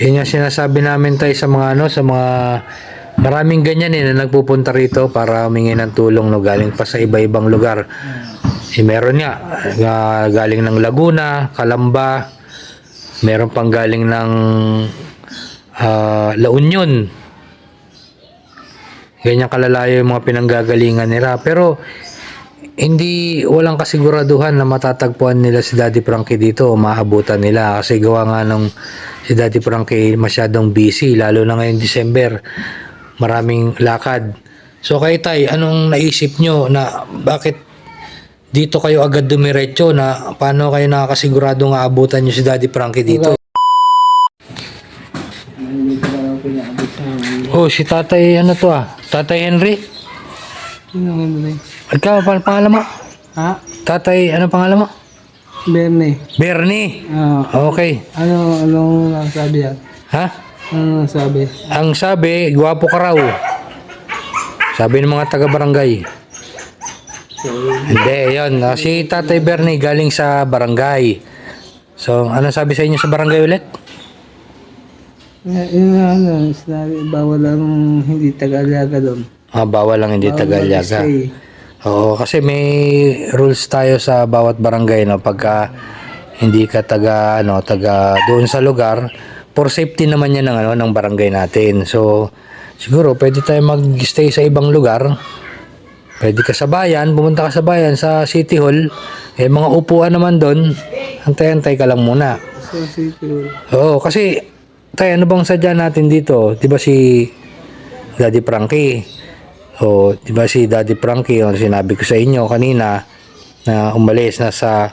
Yun yung sinasabi namin tayo sa mga ano, sa mga maraming ganyan na nagpupunta rito para humingi ng tulong no, galing pa sa iba-ibang lugar. Meron nga galing ng Laguna, Calamba, meron pang galing ng La Union. Ganyan kalalayo yung mga pinanggagalingan nila. Pero walang kasiguraduhan na matatagpuan nila si Daddy Frankie dito o maabutan nila. Kasi gawa nga nung si Daddy Frankie masyadong busy, lalo na ngayong December. Maraming lakad. So kay Tay, anong naisip nyo na bakit dito kayo agad dumiretso, na paano kayo nakakasigurado nga abutan nyo si Daddy Frankie dito? Oh, si Tatay, ano to Tatay Henry? Sino nga ba? Ikaw, pangalan mo? Ha? Tatay, ano pangalan mo? Bernie. Bernie. Okay. Anong nasabi yan? Ha? Anong nasabi? Ang sabi, gwapo ka raw. Sabi ng mga taga-barangay. Hindi, yun. Si Tatay Bernie galing sa barangay. So, ano sabi sa inyo sa barangay ulit? Yun nga sinabi, bawal lang hindi taga-alaga doon. Bawal lang hindi taga-alaga. Oo, kasi may rules tayo sa bawat barangay, no, pagka hindi ka taga doon sa lugar, for safety naman yan ng barangay natin. So siguro pwede tayo mag-stay sa ibang lugar. Pwede ka sa bayan, pumunta ka sa bayan, sa City Hall, mga upuan naman doon, antay-antay ka lang muna. So, City Hall. Oo, kasi tayo, ano bang sadya natin dito? 'Di ba si Daddy Frankie? O, 'di ba si Daddy Frankie, yung sinabi ko sa inyo kanina na umalis na sa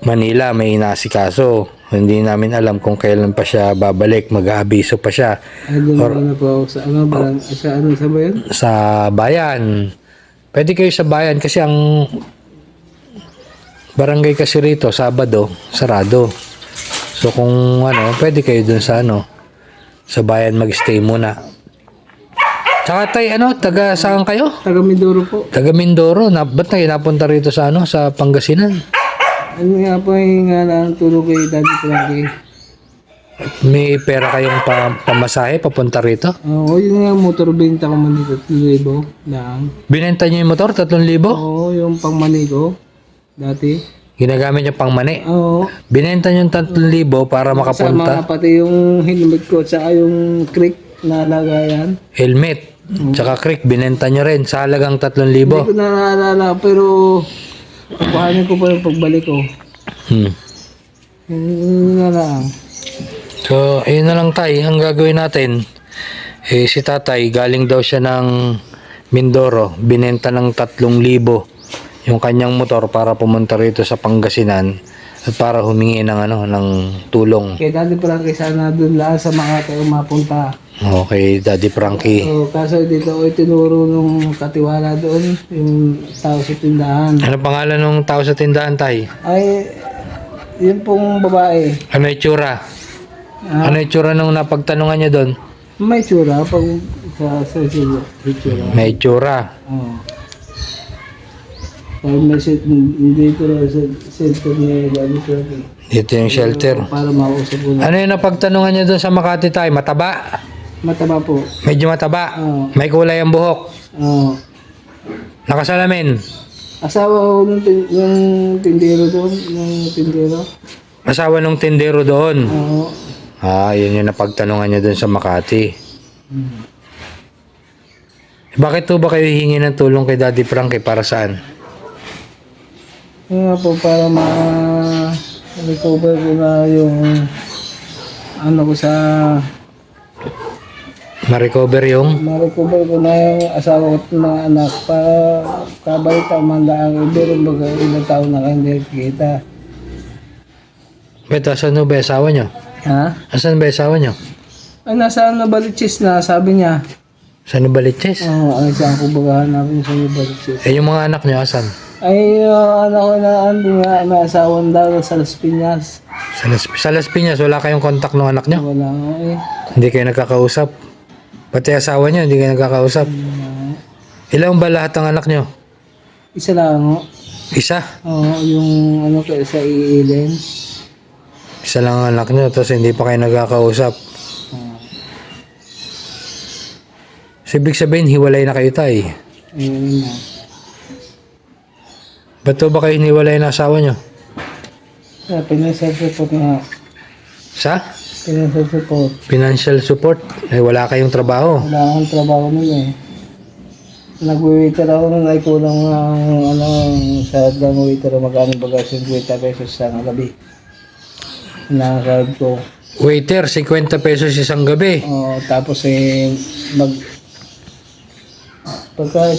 Manila, may inasikaso. Hindi namin alam kung kailan pa siya babalik, mag-aabiso pa siya. Ay, doon po ako sa bayan? Sa bayan. Pwede kayo sa bayan kasi ang barangay kasi rito, Sabado, sarado. So kung pwede kayo dun sa sa bayan mag-stay muna. Tsaka Tay, taga saan kayo? Taga Mindoro po. Taga Mindoro. Ba't kayo napunta rito sa sa Pangasinan? Ano nga po yung tulog kay Daddy Frankie? May pera kayong pamasahe papunta rito? Oo, yun nga motor benta ko man dito, 3,000 lang. Binenta niyo yung motor, 3,000? Oo, yung pangmani ko, dati. Ginagamit niyo pang mani? Oo. Binenta niyo yung 3,000 para makapunta? Sama pati yung helmet ko, tsaka yung creek na lagayan. Helmet, tsaka creek, binenta niyo rin sa halagang 3,000? Hindi ko na naalala, pero kuhanin ko pa yung pagbalik ko. Yun na lang. So, ayun na lang Tay, ang gagawin natin, si Tatay, galing daw siya ng Mindoro, binenta ng 3,000 yung kanyang motor para pumunta rito sa Pangasinan at para humingi ng tulong. Kaya Daddy Frankie, sana doon lang sa mga tayo mapunta. Okay, Daddy Frankie. Kaso dito ko tinuro nung katiwala doon, yung tao sa tindahan. Ano pangalan ng tao sa tindahan, Tay? Ay, yun pong babae. Ano itsura? Ano itsura nung napagtanungan niya doon? May tsura pag sa itsura. May itsura. Oo. Pag may dito na sa center niya Daddy Frankie. Dito yung shelter. Para makausap ko na. Ano yung napagtanungan niya doon sa Makati, Tay? Mataba? Mataba po. Medyo mataba? Oo. May kulay ang buhok? Oo. Nakasalamin? Asawa ko yung tindero doon, yung tindero. Asawa nung tindero doon? Oo. Yun yung napagtanungan niya doon sa Makati. Bakit po ba kayo hihingi ng tulong kay Daddy Frankie, para saan? Yun nga po, para ma-recover ko na yung ko sa... Ma-recover yung? Ma-recover ko na yung asawa ko at mga anak para kabalik ang mandaang ibig baga ilang taon na kayo hindi kita. Beto, asan ba yung asawa niyo? Ha? Asan ba yung asawa niyo? Ay, nasa Nabaliches na, sabi niya. Sa Nubaliches? Oo, ay saan ko baga hanapin sa Nabaliches. Yung mga anak niyo, asan? Ay, anak ko na nga, may asawang daw sa Las Piñas. Sa Las Piñas, wala kayong contact ng anak niyo? Wala nga eh. Hindi kayo nagkakausap? Pati asawa niyo, hindi kayo nagkakausap? Ilang ba lahat ng anak niyo? Isa lang. Isa? Oo, yung sa iilin. Isa lang ang anak nyo, tapos hindi pa kayo nagkakausap. Ah, So, ibig sabihin, hiwalay na kayo, tay. ayun na. Ba't ba kayo hiniwalay na asawa nyo? Pinasasupot nga. Sa? Pinasasupot. Financial support? Eh, wala kayong trabaho. Wala akong trabaho nun eh. Nag-waiter ako nun ay kulang ang sa lang waiter magkano baga 50 pesos sa gabi. Nakakard ko. Waiter, 50 pesos isang gabi. Tapos pagka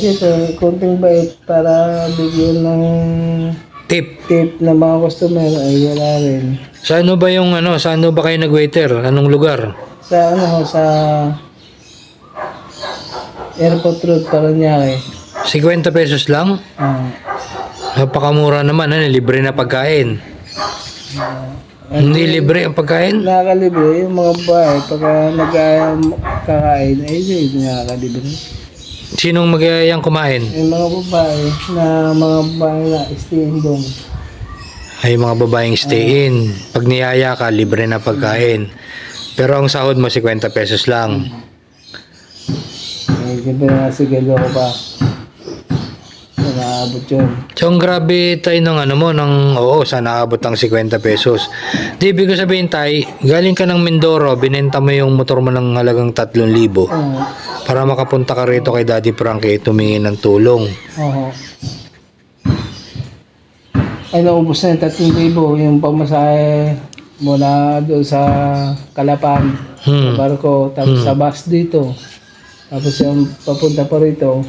konting bait para bigyan ng Tip. tip ng mga customer ay wala rin. Saan ba kayo nag-waiter? Anong lugar? Sa Airport Road Paranaque. 50 pesos lang? Napakamura naman, libre na pagkain. Hindi libre ang pagkain? Nakakalibre yung mga babae pagka nagkakain ay hindi nakakalibre. Sinong magyayang kumain? Yung mga babae na staying doon. Ay, mga babaeng stay in. Pag niyaya ka, libre na pagkain. Pero ang sahod mo, 50 pesos lang. Siyempre nasigalo ko pa. Naabot yun. So, ang grabe tayo sana abot ang 50 pesos. Di, ibig ko sabihin tayo, galing ka ng Mindoro, binenta mo yung motor mo ng halagang 3,000 para makapunta ka rito kay Daddy Frankie tumingin ng tulong. Oo. Ay, naubos na yung 3,000 yung pamasahe mula doon sa Kalapan, sa barko, tapos sa bus dito. Tapos yung papunta pa rito,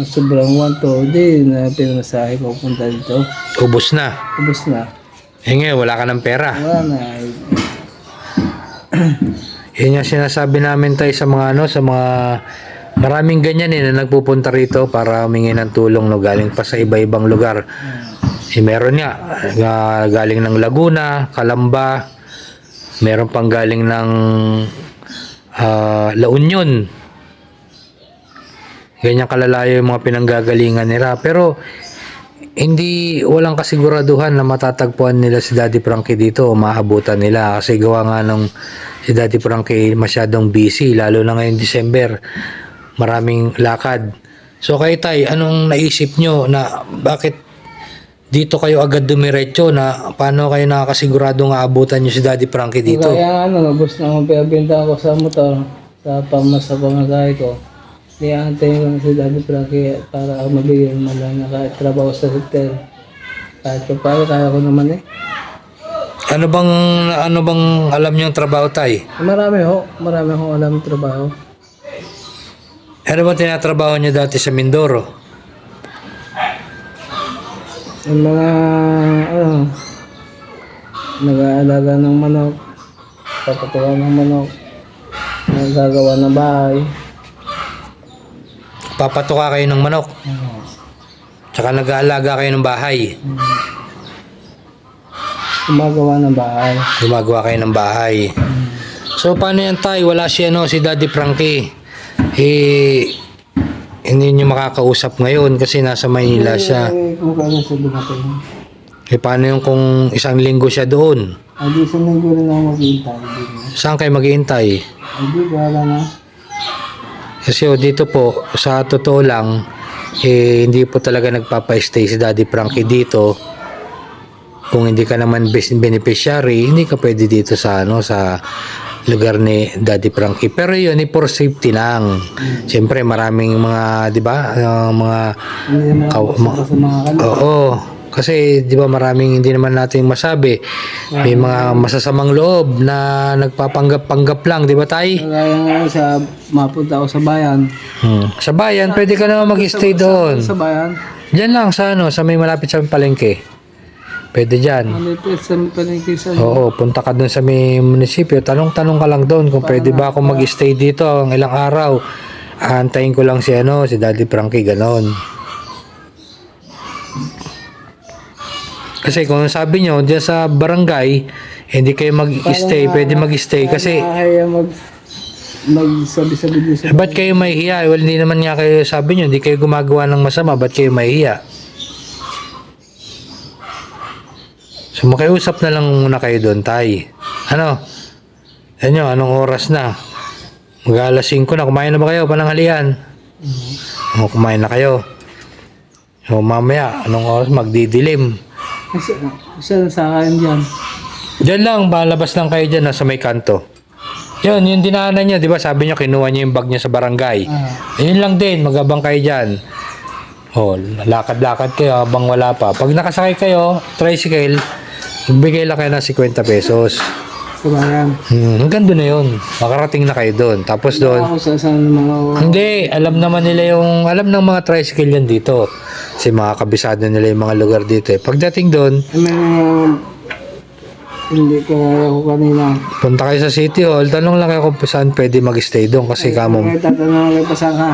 sobrang 1 din na pinamasahe ko punta dito. Ubus na. Ubus na. Ngayon, wala ka ng pera. Wala na. Yun yung sinasabi namin tayo sa mga maraming ganyan na nagpupunta rito para humingi ng tulong galing pa sa iba-ibang lugar. Meron galing ng Laguna, Calamba, meron pang galing ng La Union. Ganyan kalalayo yung mga pinanggagalingan nila. Pero walang kasiguraduhan na matatagpuan nila si Daddy Frankie dito o maabutan nila. Kasi gawa nga nung si Daddy Frankie masyadong busy, lalo na ngayong December. Maraming lakad. So kayo tay, anong naisip nyo na bakit dito kayo agad dumiretso na paano kayo nakakasigurado nga abutan nyo si Daddy Frankie dito? Kaya nabos na akong pinabenta ko sa motor, sa pamagahe ko. Kaya antayin ko na si Daddy Frankie para mabigyan mo lang nakatrabaho sa hotel. Kahit pa paano, kaya ko naman eh. Ano bang alam niyo ang trabaho tay? Marami ho alam trabaho. Ano ba tinatrabaho niyo dati sa Mindoro? Yung mga nag-aalaga ng manok, papatuwa ng manok, nagagawa ng bahay. Papatuka kayo ng manok. Tsaka nag-aalaga kayo ng bahay. Gumagawa ng bahay. Gumagawa kayo ng bahay. So paano yan tay? Wala si Daddy Frankie. Hindi nyo makakausap ngayon kasi nasa Maynila siya. Kung kailan siya dumating. Paano yung kung isang linggo siya doon? Di sa linggo rin ako maghihintay. Saan kayo maghihintay? Di wala na. Kasi dito po, sa totoo lang, hindi po talaga nagpapa-stay si Daddy Frankie dito. Kung hindi ka naman beneficiary, hindi ka pwede dito sa lugar ni Daddy Frankie. Pero yun, for safety lang. Siyempre, maraming mga, di ba, mga... Hindi naman ako sa mga kanila. Oo. Kasi, di ba, maraming hindi naman natin masabi. May mga masasamang loob na nagpapanggap-panggap lang, di ba, tay? Kaya nga mapunta ako sa bayan. Sa bayan, pwede ka naman mag-stay doon. Sa bayan? Diyan lang, sa may malapit sa palengke. Pwede dyan. Malipit sa palengke sa... Oo, punta ka doon sa may munisipyo. Tanong ka lang doon kung pwede ba ako mag-stay dito ang ilang araw. Aantayin ko lang si Daddy Frankie, ganon. Kasi kung sabi nyo, dyan sa barangay, hindi kayo mag-stay, pwede mag-stay. Kasi, Kaya magsabi-sabi din sa... ba't kayo mahihiya? Well, hindi naman nga kayo sabi nyo, hindi kayo gumagawa ng masama, ba't kayo mahihiya? So makiusap na lang muna kayo doon, tay. Ano? Yan nyo, anong oras na? Mag-alas 5 na, kumain na ba kayo? Pananghalian? O, kumain na kayo. So mamaya, anong oras? Magdidilim. Saan sa akin dyan? Diyan lang, palabas lang kayo dyan, nasa may kanto. Yun, yung dinaanan niya, di ba? Sabi niyo, kinuha niya yung bag niya sa barangay. Yun lang din, magabang kayo dyan. Oh, lakad-lakad kayo habang wala pa. Pag nakasakay kayo, tricycle, bigay lang kayo ng 50 pesos. Kabayan. Hanggang doon na yun. Makarating na kayo doon. Tapos doon, Ako sa saan mga... hindi, alam naman nila yung, alam ng mga tricycle yan dito. Kasi mga kabisado nila yung mga lugar dito eh. Pagdating doon, May hindi ko ako kanina. punta kayo sa City Hall, tanong lang kayo kung saan pwede mag-stay doon kasi kamo. May tatanungan kayo pa saan ka.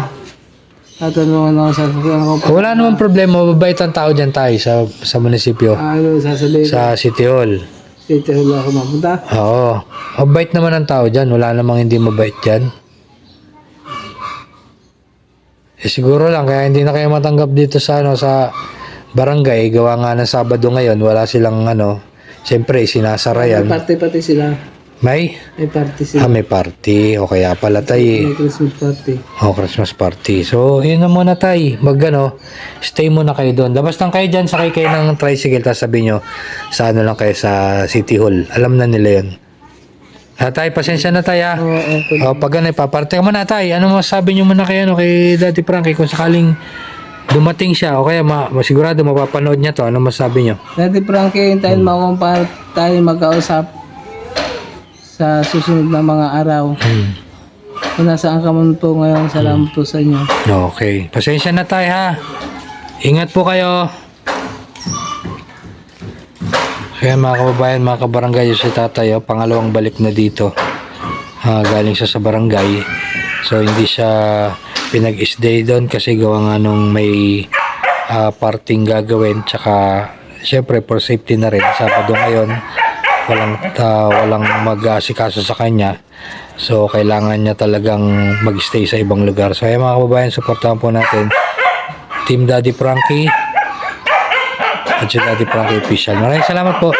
Tatanungan ako sa sasakyan ko. Wala namang problema, mababait ang tao dyan tayo sa munisipyo, Ano sasabihin ko? sa City Hall. Dito ako mapunta. Oo, mabait naman ang tao dyan, wala namang hindi mabait dyan. Eh, siguro lang, kaya hindi na kayo matanggap dito sa, sa barangay, gawa nga ng Sabado ngayon, wala silang siyempre sinasara May yan. party pati sila. May? May party sila. May party, o kaya pala tayo. May Christmas party. Christmas party. So, yun na muna tay. Stay muna kayo doon. Labas lang kayo dyan, sakay kayo ng tricycle, tapos sabihin nyo, sa lang kayo sa City Hall. Alam na nila yun. Tay, pasensya na tay ha. Okay. Pag paparte ka muna tay. Ano masasabi nyo muna kayo kay Daddy Frankie kung sakaling dumating siya o kaya masigurado mapapanood niya to. Ano masasabi nyo? Dati Frankie, hintayin mo akong para tayo mag-kausap sa susunod na mga araw. Kung nasaan ka man po ngayon, salamat po sa inyo. Okay. Pasensya na tay ha. Ingat po kayo. Kaya mga kababayan, mga kabarangay, si tatay, pangalawang balik na dito. Galing siya sa barangay. So hindi siya pinag-stay doon kasi gawa nga nung may parting gagawin. Tsaka syempre for safety na rin. Sabado ngayon, walang mag-asikaso sa kanya. So kailangan niya talagang mag-stay sa ibang lugar. So mga kababayan, supportahan po natin Team Daddy Frankie at si Daddy Frankie Official. Maraming salamat po.